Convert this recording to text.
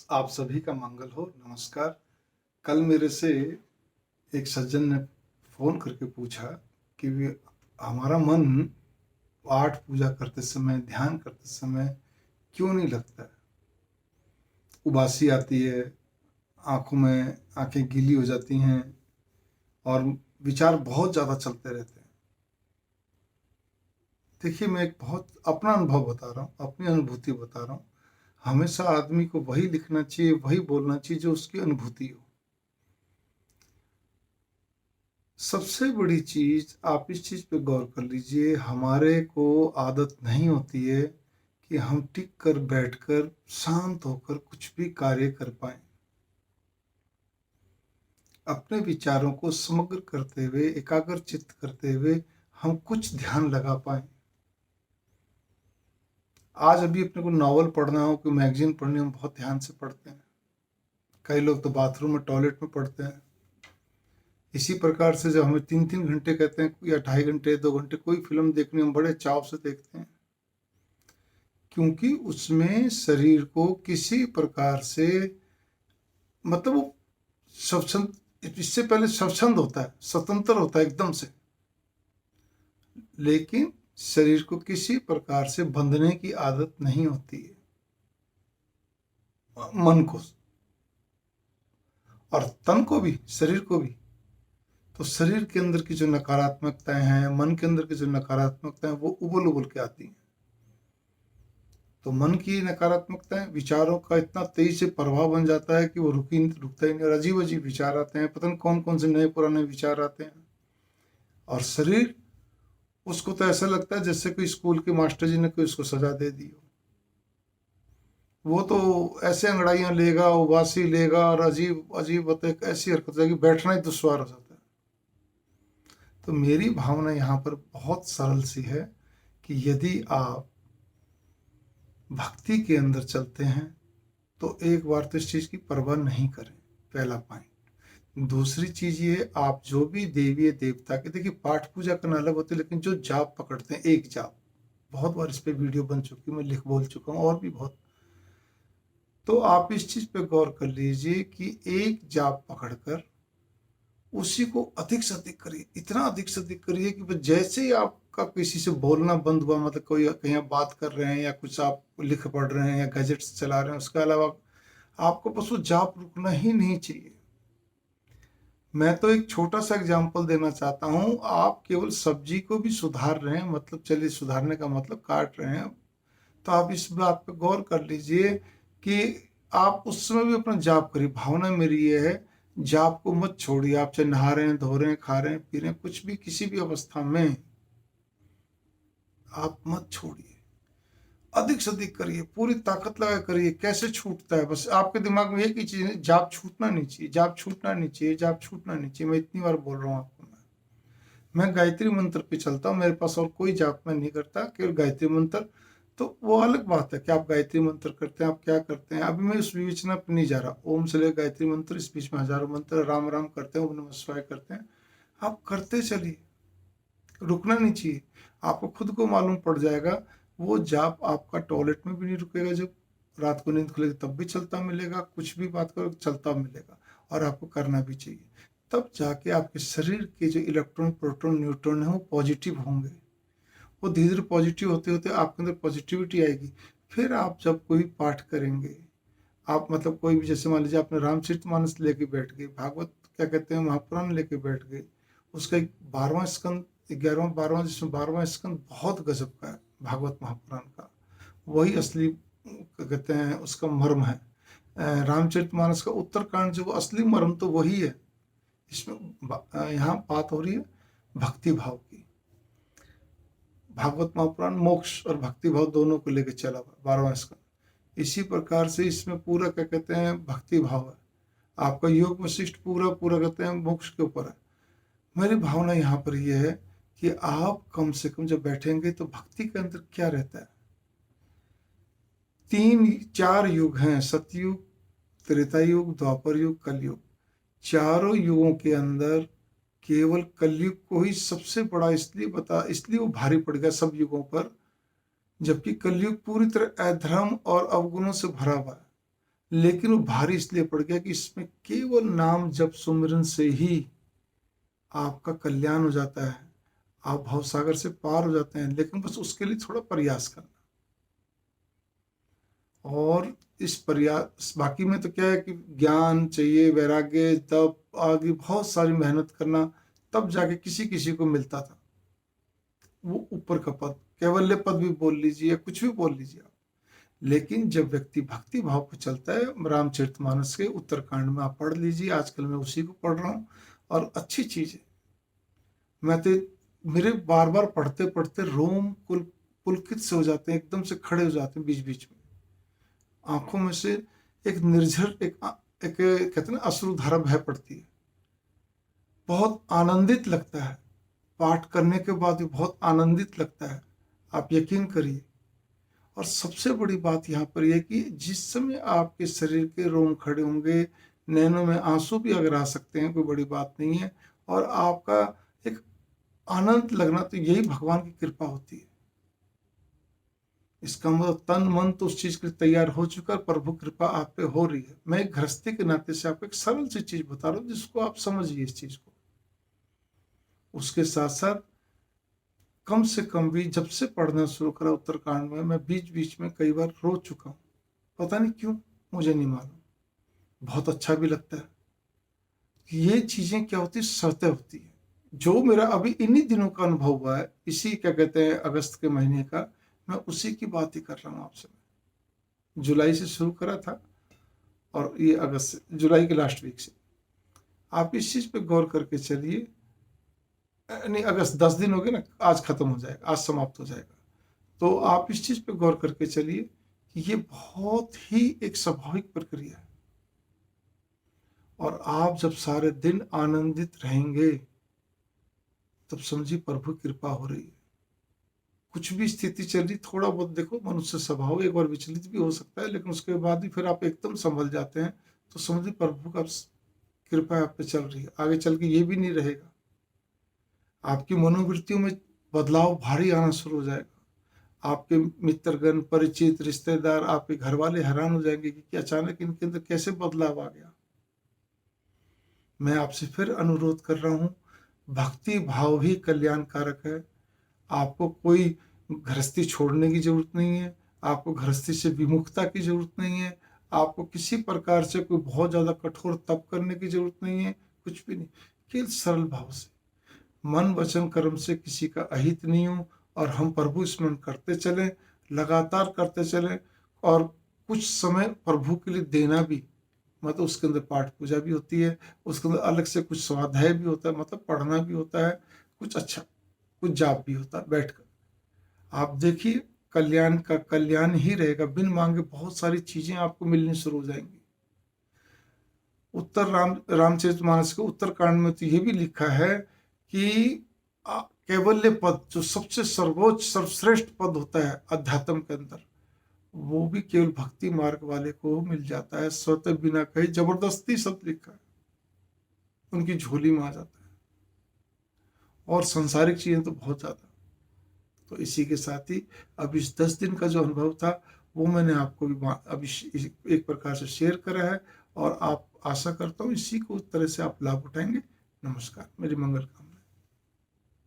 आप सभी का मंगल हो। नमस्कार। कल मेरे से एक सज्जन ने फ़ोन करके पूछा कि हमारा मन पाठ पूजा करते समय, ध्यान करते समय क्यों नहीं लगता है? उबासी आती है, आँखों में आँखें गीली हो जाती हैं और विचार बहुत ज़्यादा चलते रहते हैं। देखिए, मैं एक बहुत अपना अनुभव बता रहा हूँ, अपनी अनुभूति बता रहा हूँ। हमेशा आदमी को वही लिखना चाहिए, वही बोलना चाहिए जो उसकी अनुभूति हो। सबसे बड़ी चीज़, आप इस चीज़ पे गौर कर लीजिए, हमारे को आदत नहीं होती है कि हम टिक कर बैठकर शांत होकर कुछ भी कार्य कर पाएँ। अपने विचारों को समग्र करते हुए, एकाग्रचित्त करते हुए हम कुछ ध्यान लगा पाएँ। आज अभी अपने को नॉवल पढ़ना हो, कोई मैगज़ीन पढ़नी हो, हम बहुत ध्यान से पढ़ते हैं। कई लोग तो बाथरूम में, टॉयलेट में पढ़ते हैं। इसी प्रकार से जब हमें 3-3 घंटे कहते हैं या 2.5 घंटे, 2 घंटे कोई फ़िल्म देखनी, हम बड़े चाव से देखते हैं। क्योंकि उसमें शरीर को किसी प्रकार से मतलब वो स्वच्छंद, इससे पहले स्वच्छंद होता है, स्वतंत्र होता है एकदम से, लेकिन शरीर को किसी प्रकार से बंधने की आदत नहीं होती है मन को और तन को भी, शरीर को भी। तो शरीर के अंदर की जो नकारात्मकताएं हैं, मन के अंदर की जो नकारात्मकताएं, वो उबल उबल के आती हैं। तो मन की नकारात्मकताएं विचारों का इतना तेजी से प्रभाव बन जाता है कि वो रुकता ही नहीं और अजीब अजीब विचार आते हैं, पता नहीं कौन कौन से नए पुराने विचार आते हैं। और शरीर, उसको तो ऐसा लगता है जैसे कोई स्कूल के मास्टर जी ने कोई उसको सजा दे दी हो। वो तो ऐसे अंगड़ाइयाँ लेगा, उबासी लेगा और अजीब अजीब ऐसी हरकत है कि बैठना ही दुश्वार हो जाता है। तो मेरी भावना यहाँ पर बहुत सरल सी है कि यदि आप भक्ति के अंदर चलते हैं तो एक बार तो इस चीज़ की परवाह नहीं करें, पहला पॉइंट। दूसरी चीज़ ये, आप जो भी देवी देवता के, देखिए पाठ पूजा करना अलग होती है, लेकिन जो जाप पकड़ते हैं, एक जाप, बहुत बार इस पे वीडियो बन चुकी, मैं लिख बोल चुका हूँ और भी बहुत। तो आप इस चीज़ पे गौर कर लीजिए कि एक जाप पकड़कर उसी को अधिक से अधिक करिए, इतना अधिक से अधिक करिए कि जैसे ही आपका किसी से बोलना बंद हुआ, मतलब कोई कहीं आप बात कर रहे हैं या कुछ आप लिख पढ़ रहे हैं या गैजेट्स चला रहे हैं, उसके अलावा आपको बस वो जाप रुकना ही नहीं चाहिए। मैं तो एक छोटा सा एग्जांपल देना चाहता हूँ। आप केवल सब्जी को भी सुधार रहे हैं, मतलब चलिए सुधारने का मतलब काट रहे हैं, तो आप इस बात पे गौर कर लीजिए कि आप उस समय भी अपना जाप करिए। भावना मेरी ये है, जाप को मत छोड़िए। आप चाहे नहा रहे हैं, धो रहे हैं, खा रहे हैं, पी रहे हैं, कुछ भी किसी भी अवस्था में आप मत छोड़िए, अधिक से अधिक करिए, पूरी ताकत लगा करिए। कैसे छूटता है, बस आपके दिमाग में एक ही चीज है, जाप छूटना नहीं चाहिए, जाप छूटना नहीं चाहिए, जाप छूटना नहीं चाहिए। मैं इतनी बार बोल रहा हूँ आपको। मैं गायत्री मंत्र पे चलता हूँ, मेरे पास और कोई जाप मैं नहीं करता, केवल गायत्री मंत्र। तो वो अलग बात है कि आप गायत्री मंत्र करते हैं, आप क्या करते हैं, अभी मैं उस विवेचना पे नहीं जा रहा। ओम से लेकर गायत्री मंत्र, इस बीच में हजारों मंत्र, राम राम करते हैं, ओम नमः शिवाय करते हैं, आप करते चलिए, रुकना नहीं चाहिए। आपको खुद को मालूम पड़ जाएगा, वो जाप आपका टॉयलेट में भी नहीं रुकेगा, जब रात को नींद खुलेगी तब भी चलता मिलेगा, कुछ भी बात करो चलता मिलेगा, और आपको करना भी चाहिए। तब जाके आपके शरीर के जो इलेक्ट्रॉन, प्रोटॉन, न्यूट्रॉन है वो पॉजिटिव होंगे। वो धीरे धीरे पॉजिटिव होते होते आपके अंदर पॉजिटिविटी आएगी। फिर आप जब कोई पाठ करेंगे, आप मतलब कोई भी, जैसे मान लीजिए आपने रामचरितमानस लेके बैठ गए, भागवत क्या कहते हैं महापुराण लेके बैठ गए, उसका एक 12वां स्कंद, 11वां 12वां, जिसमें 12वां स्कंद बहुत गजब का है भागवत महापुराण का, वही असली क्या कहते हैं उसका मर्म है। रामचरितमानस का उत्तरकांड जो असली मर्म तो वही है। इसमें यहाँ बात हो रही है भक्ति भाव की। भागवत महापुराण मोक्ष और भक्ति भाव दोनों को लेकर चला हुआ 12वां स्कंद। इसी प्रकार से इसमें पूरा क्या कहते हैं भक्ति भाव है। आपका योग वशिष्ठ पूरा पूरा कहते हैं मोक्ष के ऊपर है। मेरी भावना यहाँ पर यह है कि आप कम से कम जब बैठेंगे तो भक्ति के अंदर क्या रहता है, 3-4 युग हैं, सतयुग, त्रेता युग, द्वापर युग, कलयुग। चारों युगों के अंदर केवल कलयुग को ही सबसे बड़ा इसलिए वो भारी पड़ गया सब युगों पर, जबकि कलयुग पूरी तरह अधर्म और अवगुणों से भरा हुआ है। लेकिन वो भारी इसलिए पड़ गया कि इसमें केवल नाम जप सुमिरन से ही आपका कल्याण हो जाता है, आप भवसागर से पार हो जाते हैं, लेकिन बस उसके लिए थोड़ा प्रयास करना। और इस प्रयास, बाकी में तो क्या है कि ज्ञान चाहिए, वैराग्य, तप आदि बहुत सारी मेहनत करना, तब जाके किसी किसी को मिलता था वो ऊपर का पद, कैवल्य पद भी बोल लीजिए, कुछ भी बोल लीजिए आप। लेकिन जब व्यक्ति भक्ति भाव पे चलता है, रामचरितमानस के उत्तरकांड में आप पढ़ लीजिए, आजकल मैं उसी को पढ़ रहा हूँ, और अच्छी चीज है। मैं तो, मेरे बार बार पढ़ते पढ़ते रोम पुलकित से हो जाते हैं, एकदम से खड़े हो जाते हैं बीच बीच में, आंखों में से एक निर्झर एक कहते हैं ना अश्रुधारा बह पड़ती है। बहुत आनंदित लगता है, पाठ करने के बाद भी बहुत आनंदित लगता है, आप यकीन करिए। और सबसे बड़ी बात यहाँ पर यह कि जिस समय आपके शरीर के रोम खड़े होंगे, नैनों में आंसू भी अगर आ सकते हैं, कोई बड़ी बात नहीं है, और आपका एक आनंद लगना, तो यही भगवान की कृपा होती है। इसका मतलब तन मन तो उस चीज के लिए तैयार हो चुका है, प्रभु कृपा आप पे हो रही है। मैं एक गृहस्थी के नाते से आपको एक सरल सी चीज बता रहा हूँ, जिसको आप समझिए इस चीज को। उसके साथ साथ कम से कम भी जब से पढ़ना शुरू करा उत्तरकांड में, मैं बीच बीच में कई बार रो चुका हूँ, पता नहीं क्यों, मुझे नहीं मालूम। बहुत अच्छा भी लगता है कि ये चीजें क्या होती है, सत्य होती है। जो मेरा अभी इन्हीं दिनों का अनुभव हुआ है, इसी क्या कहते हैं अगस्त के महीने का, मैं उसी की बात ही कर रहा हूँ आपसे। जुलाई से शुरू करा था, और ये अगस्त से, जुलाई के लास्ट वीक से। आप इस चीज पे गौर करके चलिए। नहीं, अगस्त 10 दिन हो गए ना, आज खत्म हो जाएगा, आज समाप्त हो जाएगा। तो आप इस चीज पे गौर करके चलिए कि ये बहुत ही एक स्वाभाविक प्रक्रिया है। और आप जब सारे दिन आनंदित रहेंगे, तब समझिए प्रभु की कृपा हो रही है। कुछ भी स्थिति चल रही, थोड़ा बहुत देखो, मनुष्य स्वभाव एक बार विचलित भी हो सकता है, लेकिन उसके बाद भी फिर आप एकदम संभल जाते हैं, तो समझिए प्रभु का कृपा आप पे चल रही है। आगे चल के ये भी नहीं रहेगा, आपकी मनोवृत्तियों में बदलाव भारी आना शुरू हो जाएगा। आपके मित्रगण, परिचित, रिश्तेदार, आपके घर वाले हैरान हो जाएंगे कि अचानक इनके अंदर कैसे बदलाव आ गया। मैं आपसे फिर अनुरोध कर रहा हूँ, भक्ति भाव ही कल्याणकारक है। आपको कोई गृहस्थी छोड़ने की जरूरत नहीं है, आपको गृहस्थी से विमुखता की जरूरत नहीं है, आपको किसी प्रकार से कोई बहुत ज्यादा कठोर तप करने की जरूरत नहीं है, कुछ भी नहीं। केवल सरल भाव से, मन वचन कर्म से किसी का अहित नहीं हो, और हम प्रभु स्मरण करते चलें, लगातार करते चलें। और कुछ समय प्रभु के लिए देना भी, मतलब उसके अंदर पाठ पूजा भी होती है, उसके अंदर अलग से कुछ स्वाध्याय भी होता है, मतलब पढ़ना भी होता है, कुछ अच्छा, कुछ जाप भी होता है बैठकर। आप देखिए, कल्याण का कल्याण ही रहेगा, बिन मांगे बहुत सारी चीजें आपको मिलनी शुरू हो जाएंगी। रामचरितमानस के उत्तरकांड में तो ये भी लिखा है कि कैवल्य पद, जो सबसे सर्वोच्च सर्वश्रेष्ठ पद होता है अध्यात्म के अंदर, वो भी केवल भक्ति मार्ग वाले को मिल जाता है, स्वतः बिना कहे, जबरदस्ती सब लिखा है, उनकी झोली में आ जाता है। और सांसारिक चीजें तो बहुत ज्यादा। तो इसी के साथ ही अब इस 10 दिन का जो अनुभव था, वो मैंने आपको भी अभी एक प्रकार से शेयर करा है, और आप, आशा करता हूँ इसी को तरह से आप लाभ उठाएंगे। नमस्कार, मेरी मंगल कामना।